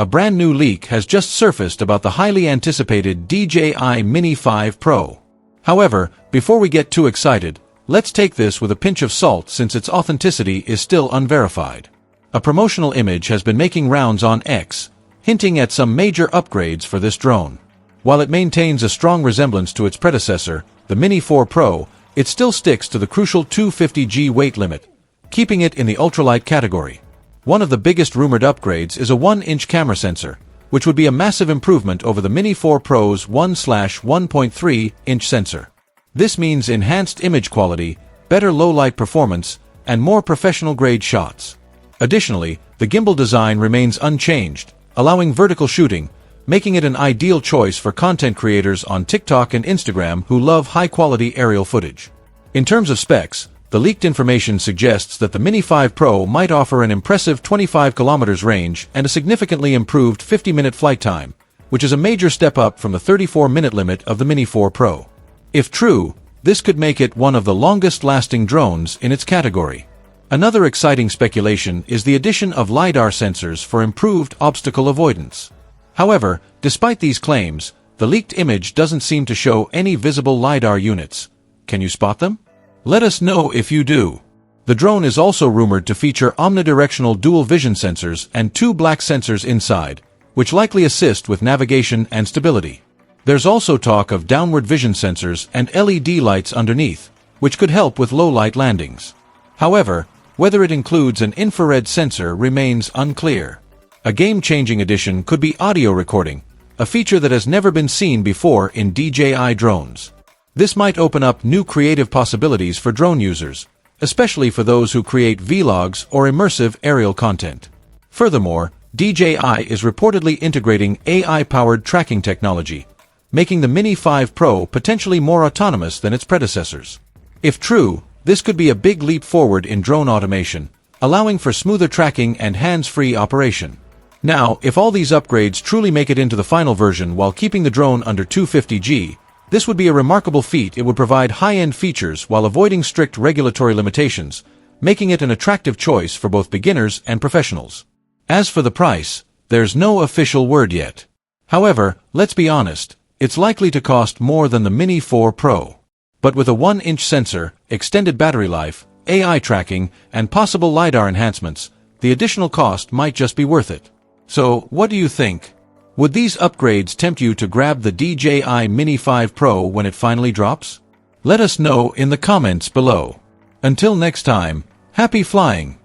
A brand new leak has just surfaced about the highly anticipated DJI Mini 5 Pro. However, before we get too excited, let's take this with a pinch of salt since its authenticity is still unverified. A promotional image has been making rounds on X, hinting at some major upgrades for this drone. While it maintains a strong resemblance to its predecessor, the Mini 4 Pro, it still sticks to the crucial 250G weight limit, keeping it in the ultralight category. One of the biggest rumored upgrades is a 1-inch camera sensor, which would be a massive improvement over the Mini 4 Pro's 1/1.3-inch sensor. This means enhanced image quality, better low-light performance, and more professional-grade shots. Additionally, the gimbal design remains unchanged, allowing vertical shooting, making it an ideal choice for content creators on TikTok and Instagram who love high-quality aerial footage. In terms of specs, the leaked information suggests that the Mini 5 Pro might offer an impressive 25 km range and a significantly improved 50-minute flight time, which is a major step up from the 34-minute limit of the Mini 4 Pro. If true, this could make it one of the longest-lasting drones in its category. Another exciting speculation is the addition of LiDAR sensors for improved obstacle avoidance. However, despite these claims, the leaked image doesn't seem to show any visible LiDAR units. Can you spot them? Let us know if you do. The drone is also rumored to feature omnidirectional dual vision sensors and 2 black sensors inside, which likely assist with navigation and stability. There's also talk of downward vision sensors and LED lights underneath, which could help with low-light landings. However, whether it includes an infrared sensor remains unclear. A game-changing addition could be audio recording, a feature that has never been seen before in DJI drones. This might open up new creative possibilities for drone users, especially for those who create vlogs or immersive aerial content. Furthermore, DJI is reportedly integrating AI-powered tracking technology, making the Mini 5 Pro potentially more autonomous than its predecessors. If true, this could be a big leap forward in drone automation, allowing for smoother tracking and hands-free operation. Now, if all these upgrades truly make it into the final version while keeping the drone under 250G, this would be a remarkable feat. It would provide high-end features while avoiding strict regulatory limitations, making it an attractive choice for both beginners and professionals. As for the price, there's no official word yet. However, let's be honest, it's likely to cost more than the Mini 4 Pro. But with a 1-inch sensor, extended battery life, AI tracking, and possible LiDAR enhancements, the additional cost might just be worth it. So, what do you think? Would these upgrades tempt you to grab the DJI Mini 5 Pro when it finally drops? Let us know in the comments below. Until next time, happy flying!